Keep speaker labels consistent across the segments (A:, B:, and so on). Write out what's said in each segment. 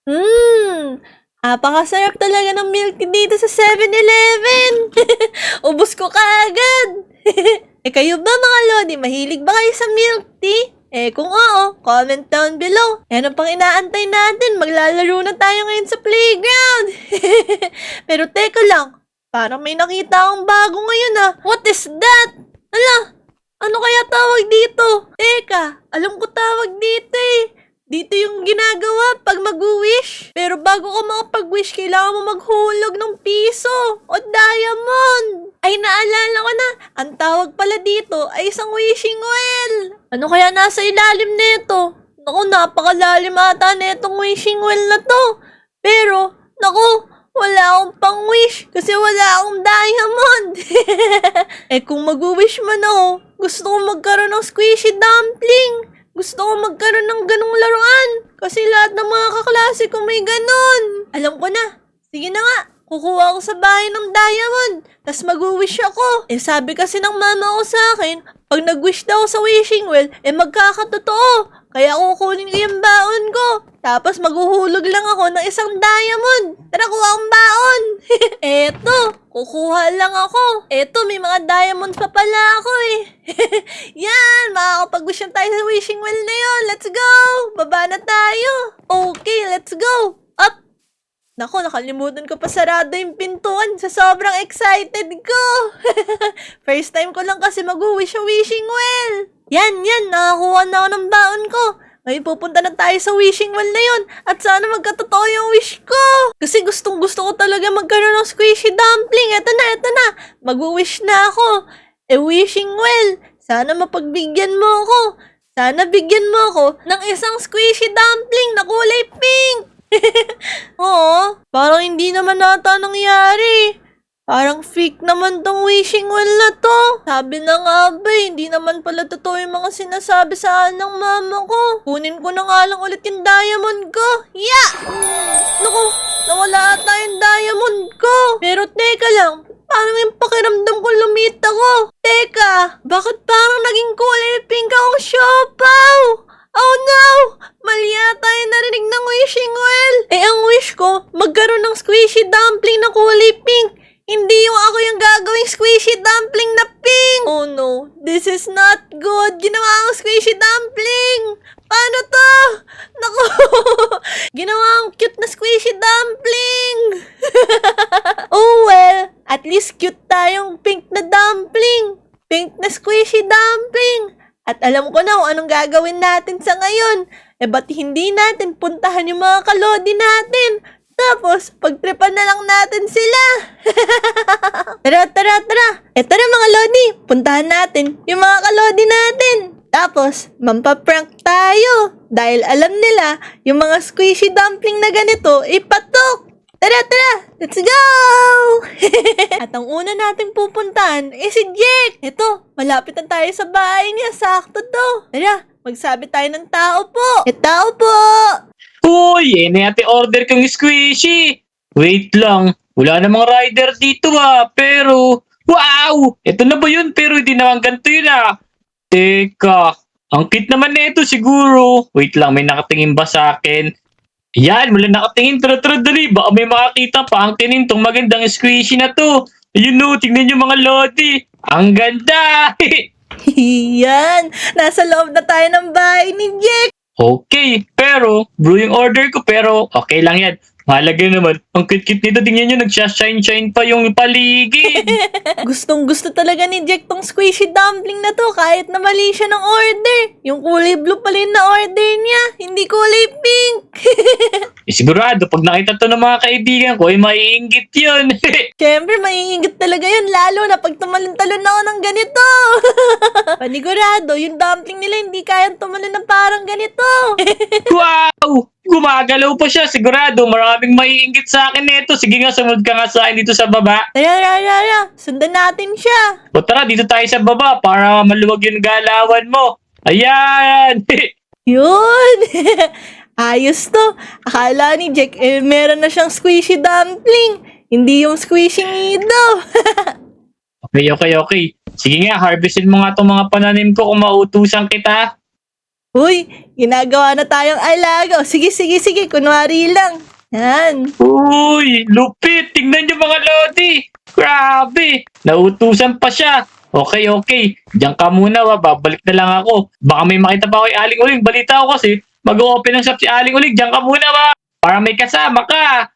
A: Mmm, napakasarap talaga ng milk tea dito sa 7-Eleven. Ubus ko kaagad. Kayo ba mga lodi, mahilig ba kayo sa milk tea? Kung oo, comment down below. Ano pang inaantay natin? Maglalaro na tayo ngayon sa playground. Pero teka lang, parang may nakita akong bago ngayon ah. What is that? Ala, ano kaya tawag dito? Teka, alam ko tawag dito eh. Dito yung ginagawa pag mag-wish. Pero bago ka makapag-wish, kailangan mo maghulog ng piso o diamond. Ay, naalala ko na. Ang tawag pala dito ay isang wishing well. Ano kaya nasa ilalim nito? Naku, napakalalim ata netong wishing well na to. Pero, naku, wala akong pang-wish kasi wala akong diamond. Kung mag-wish man ako, gusto ko magkaroon ng squishy dumpling. Gusto ko magkaroon ng ganong laruan. Kasi lahat ng mga kaklase ko may ganon. Alam ko na. Sige na nga. Kukuha ako sa bahay ng diamond. Tapos mag-wish ako. Sabi kasi ng mama ko sa akin, pag nag-wish daw sa wishing well, magkakatotoo. Kaya kukunin ko yung baon ko. Tapos maghuhulog lang ako ng isang diamond. Tara, kuha akong baon. Eto, kukuha lang ako. Eto, may mga diamond pa pala ako eh. Yan, makakapag-wish na tayo sa wishing well na yun. Let's go! Baba na tayo. Okay, let's go. Up! Naku, nakalimutan ko pa sarado yung pintuan sa sobrang excited ko. First time ko lang kasi mag-wish sa wishing well. Yan, nakakuha na ako ng baon ko. Ngayon pupunta na tayo sa wishing well na yun. At sana magkatotoo yung wish ko. Kasi gustong gusto ko talaga magkaroon ng squishy dumpling. Eto na. Mag-wish na ako. Wishing well. Sana mapagbigyan mo ako. Sana bigyan mo ako ng isang squishy dumpling na kulay pink. Oo, parang hindi naman nata nangyari. Parang fake naman tong wishing well na to. Sabi na nga ba, hindi naman pala totoo yung mga sinasabi sa akin ng mama ko. Kunin ko na nga lang ulit yung diamond ko. Yeah! Naku, nawala ata yung diamond ko. Pero teka lang, parang yung pakiramdam ko lumit ako. Teka, bakit parang naging kulay pink akong siopaw? Oh no! Mali yata yung narinig ng wishing well. Ang wish ko, magkaroon ng squishy dumpling na kulay pink. Hindi yung ako yung gagawing squishy dumpling na pink. Oh no, this is not good. Ginawa akong squishy dumpling. Paano to? Naku, ginawa akong cute na squishy dumpling. Oh well, at least cute tayong pink na dumpling. Pink na squishy dumpling. At alam ko na kung anong gagawin natin sa ngayon. Ba't hindi natin puntahan yung mga kalodi natin? Tapos, pagtripan na lang natin sila. Tara. Tara mga lodi, puntahan natin yung mga kalodi natin. Tapos, mampaprank tayo. Dahil alam nila, yung mga squishy dumpling na ganito, ipatok. Tara, let's go! At ang una nating pupuntahan ay si Jake. Ito, malapit na tayo sa bahay niya. Sakto to. Tara, magsabi tayo ng tao po. Tao po!
B: Uy, ate order kong squishy. Wait lang, wala namang rider dito pero... Wow! Ito na ba yun? Pero hindi naman ganito yun Teka, ang cute naman nito siguro. Wait lang, may nakatingin ba sa akin? Yan, wala nakatingin. Tara, dali. Baka may makakita pa ang tingin tong magandang squishy na to. Ayun tingnan nyo mga lodi. Ang ganda!
A: Yan, nasa loob na tayo ng bahay ni Jake.
B: Okay, pero bro yung order ko pero okay lang yan. Mahalaga naman. Ang cute-cute nito. Tingnan nyo, nagsashine-shine pa yung paligid.
A: Gustong-gusto talaga ni Jack tong squishy dumpling na to kahit na mali siya ng order. Yung kulay blue pala yung na-order niya, hindi kulay pink.
B: Sigurado, pag nakita to ng mga kaibigan ko, maiinggit yun.
A: Siyempre, maiinggit talaga yun, lalo na pag tumalon-talon ako ng ganito. Panigurado, yung dumpling nila hindi kayang tumalon ng parang ganito.
B: Wow! Gumagalaw pa siya. Sigurado, maraming maiinggit sa akin nito. Sige nga, sumunod ka nga sa akin dito sa baba.
A: Tara. Sundan natin siya.
B: O tara, dito tayo sa baba para maluwag yung galawan mo. Ayan!
A: Yun! Ayos to. Akala ni Jack, meron na siyang squishy dumpling. Hindi yung squishy nido.
B: Okay. Sige nga, harvestin mo nga itong mga pananim ko kung mautusan kita.
A: Uy, ginagawa na tayong alaga. O, sige, kunwari lang. Yan.
B: Uy, lupit. Tingnan niyo mga Lodi. Grabe. Nautusan pa siya. Okay. Diyan ka muna, babalik na lang ako. Baka may makita pa ako yung Aling Uling. Balita ko kasi, mag-open ng shop si Aling Uling. Diyan ka muna, para may kasama ka.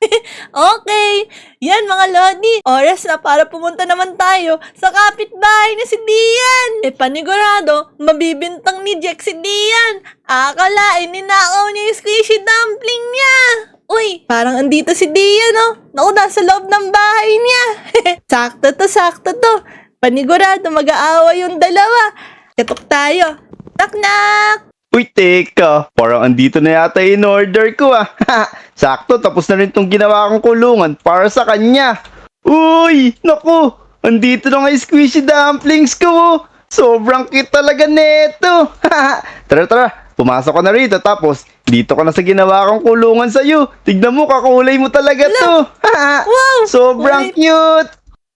A: Okay. Yan mga Lodi. Oras na para pumunta naman tayo sa kapitbahay ni si Dian. Panigurado, mabibintang ni Jack si Dian. Akalain, ninakaw niya yung squishy dumpling niya. Uy, parang andito si Dian, oh. Naku, nasa loob ng bahay niya. Sakto to. Panigurado, mag-aaway yung dalawa. Katok tayo. Knock.
C: Uy, teka. Parang andito na yata in order ko ah. Sakto, tapos na rin tong ginawa kong kulungan para sa kanya. Uy, naku. Andito na nga yung squishy dumplings ko. Oh. Sobrang cute talaga neto. Tara. Pumasok ka na rito tapos dito ka na sa ginawa kong kulungan sa'yo. Tignan mo, kakulay mo talaga to.
A: Wow!
C: Sobrang cute.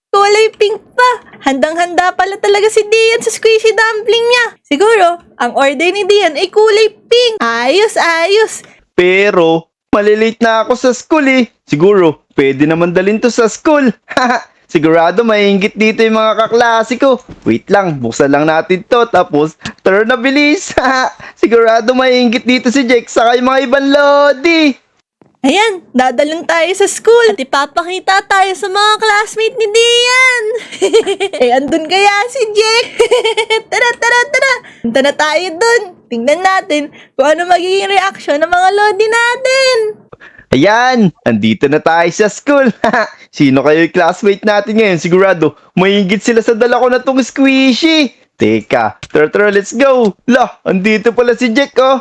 A: Kulay pink pa. Handang-handa pala talaga si Dian sa squishy dumpling niya. Siguro, ang order ni Dian ay kulay pink. Ayos.
C: Pero, malilate na ako sa school eh. Siguro, pwede naman dalhin to sa school. Sigurado maiinggit dito yung mga kaklase ko. Wait lang, buksan lang natin to. Tapos, tara na bilis. Sigurado maiinggit dito si Jake saka yung mga ibang Lodi.
A: Ayan, dadalhin tayo sa school at ipapakita tayo sa mga classmate ni Dian. Andun kaya si Jake. Tara. Punta na tayo dun. Tingnan natin kung ano magiging reaction ng mga Lodi natin.
C: Ayan, andito na tayo sa school. Sino kayo yung classmate natin ngayon? Sigurado, maingit sila sa dala ko na tong squishy. Teka, tara, let's go. Lah, andito pala si Jack, oh.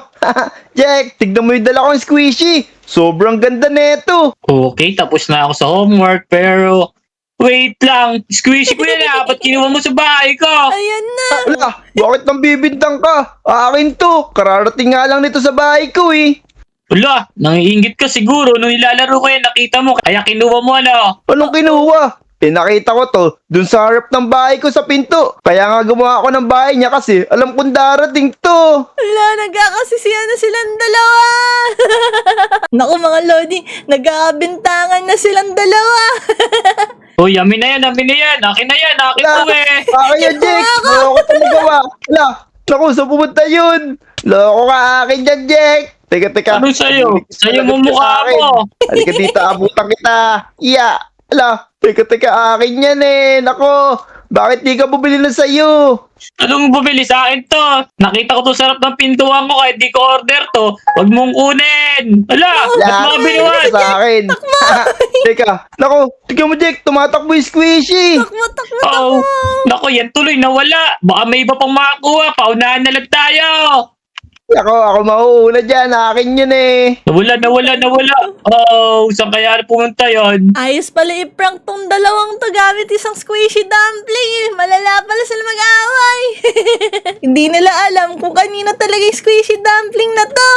C: Jack, tignan mo yung dala kong squishy. Sobrang ganda neto.
B: Okay, tapos na ako sa homework, pero wait lang. Squishy ko yan, ba't kinuha mo sa bahay ko?
A: Ayan na.
C: Ala, bakit nang bibintang ka? Akin to. Kararating nga lang nito sa bahay ko eh.
B: Wala, nangiingit ka siguro nung ilalaro ko yan, nakita mo, kaya kinuha mo ano.
C: Anong kinuha? Nakita ko to dun sa harap ng bahay ko sa pinto. Kaya nga gumawa ako ng bahay niya kasi alam kong darating to.
A: Wala, nagkakasisiyan na silang dalawa. Naku mga Lodi, nagkakabintangan na silang dalawa.
B: Uy, amin na yan. Akin na yan, akin to eh.
C: Akin yan, Jake. Loko ko nagawa. Ala, naku, saan pumunta yun? Loko ka akin yan, Jake. Teka.
B: Ano sa'yo? Sa'yo mo mukha mo.
C: Halika dito, abutan kita. Iya. Ala, teka, akin yan eh. Nako, bakit di ka bumili na sa'yo?
B: Anong bumili sa akin to? Nakita ko to sa harap ng pintuan ko kahit di ko order to. Huwag mong kunin. Ala, ba't mga binuwan?
C: Sa akin. Teka, nako, tignan mo, Jake. Tumatakbo yung squishy.
A: Takbo.
B: Oh, nako, yan tuloy nawala. Baka may iba pang makakuha. Paunahan na lang tayo.
C: Ako mauuna dyan. Akin yun eh.
B: Nawala. Oh, saan kaya pumunta yon?
A: Ayos pala i-prank tong dalawang to gamit isang squishy dumpling eh. Malala pala sila mag-away. Hindi nila alam kung kanino talaga yung squishy dumpling na to.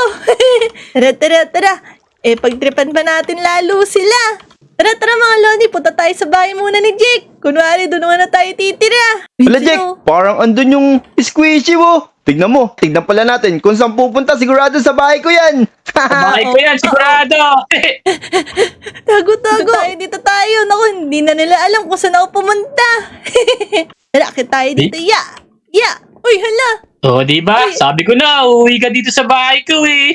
A: Tara. Pagtripan pa natin lalo sila. Tara mga Lodi, punta tayo sa bahay muna ni Jake. Kunwari, doon na tayo titira.
C: Wala, Jake. Parang andun yung squishy mo. Tignan pala natin kung saan pupunta. Sigurado sa bahay ko yan.
B: Bahay ko yan, sigurado.
A: Tago. Dito tayo. Naku, hindi na nila alam kung saan ako pumunta. Tara, akit tayo dito. Ya. Uy, hala.
B: Oh, di ba? Sabi ko na, uwi ka dito sa bahay ko eh.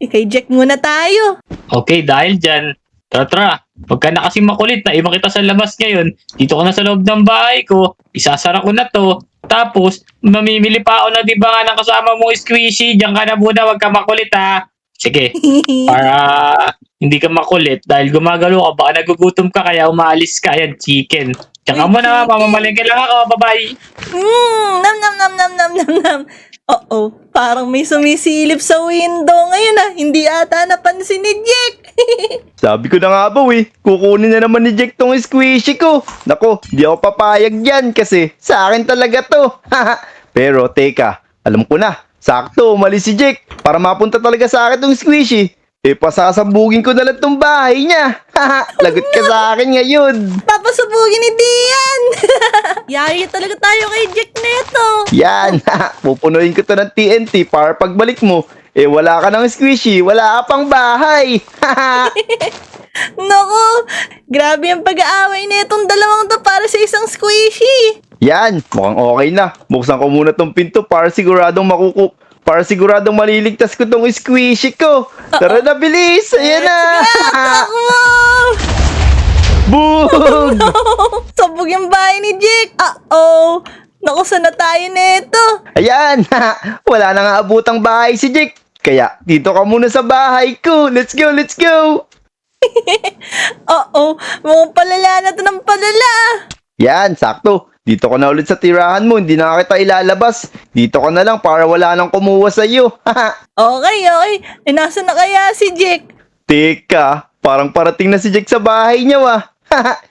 A: Kay Jack muna tayo.
B: Okay, dahil dyan, tara. Pagka na kasi makulit na iba kita sa labas ngayon, dito ko na sa loob ng bahay ko, isasara ko na to, tapos mamimili pa ako na di ba ng kasama mong squishy, diyan ka na muna, wag ka makulit ha. Sige, para hindi ka makulit dahil gumagalo ka, baka nagugutom ka kaya umaalis ka, yan, chicken. Diyan ka muna, mamamalengke lang ako, bye-bye.
A: Nam. Oo, parang may sumisilip sa window ngayon ah. Hindi ata napansin ni Jack.
C: Sabi ko na nga ba kukunin na naman ni Jack tong squishy ko. Nako, di ako papayag dyan kasi sa akin talaga to. Pero teka, alam ko na. Sakto, umalis si Jack para mapunta talaga sa akin tong squishy. Pasasabugin ko na lang tong bahay niya. Lagot ka sa akin ngayon.
A: Papasubugin ni Dian! Yari talaga tayo kay Jack neto.
C: Yan, pupunuin ko to ng TNT para pagbalik mo, wala ka ng squishy, wala ka pang bahay.
A: Naku, grabe ang pag-aaway na itong dalawang to para sa isang squishy.
C: Yan, mukhang okay na. Buksan ko muna tong pinto para siguradong maliligtas ko tong squishy ko. Tara na, bilis! Ayan na!
A: Takbo!
C: Bug!
A: Sabog yung bahay ni Jack. Uh-oh. Naku, saan na tayo neto?
C: Ayan, wala na nga abutang bahay si Jake. Kaya, dito ka muna sa bahay ko. Let's go, let's go!
A: Uh-oh, mukhang palala na to ng palala.
C: Yan, sakto. Dito ka na ulit sa tirahan mo. Hindi na kita ilalabas. Dito ka na lang para wala nang kumuha sa'yo.
A: Okay. Nasaan na kaya si Jack?
C: Teka, parang parating na si Jake sa bahay niya, wah.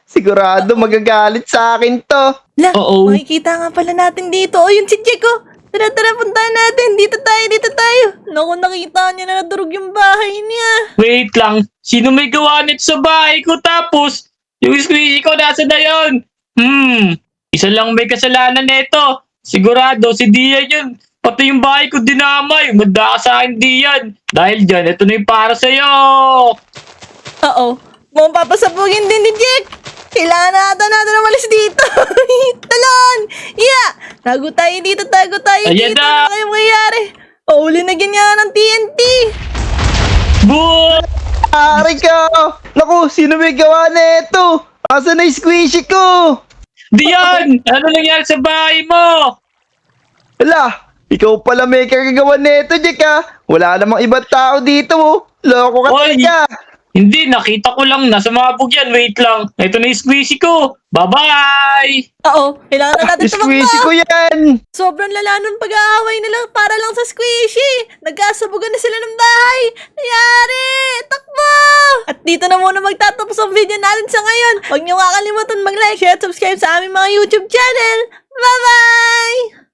C: Sigurado magagalit sa akin to.
A: La,
B: Oo.
A: makikita nga pala natin dito. O, yun si Jack, oh. Tara, puntahan natin. Dito tayo. Naku, nakita niya na nadurog yung bahay niya.
B: Wait lang, sino may gawa nito sa bahay ko tapos yung squishy ko nasa na yun? Isa lang may kasalanan nito. Sigurado si Dian yun. Pati yung bahay ko dinamay. Manda ka sa akin, Dian. Dahil dyan, ito na yung para sa'yo.
A: Uh-oh, mukhang papasabugin din ni Jack. Kailangan natin umalis dito. Talon! Yeah! Tago tayo dito.
B: Ayan
A: dito.
B: na!
A: Ano kayong mayayari? Pauli na ganyan ng TNT.
B: Boo!
C: Ari ka! Naku, sino may gawa nito? Asa na yung squishy ko?
B: Dian! Ano nangyari sa bahay mo?
C: Ala, ikaw pala may kagagawa nito, Jake, ha? Wala namang ibang tao dito, oh. Loko ka
B: Oy!
C: talaga.
B: Hindi, nakita ko lang. Nasa mabog yan. Wait lang. Ito na yung squishy ko. Bye-bye!
A: Oo, kailangan na natin
C: Squishy ko
A: tumakbo.
C: yan.
A: Sobrang lala nun pag-aaway nila para lang sa squishy. Nagkasabugan na sila ng bahay. Yari! Takbo! At dito na muna magtatapos ang video natin sa ngayon. Huwag niyo kakalimutan mag-like, share, at subscribe sa aming mga YouTube channel. Bye-bye!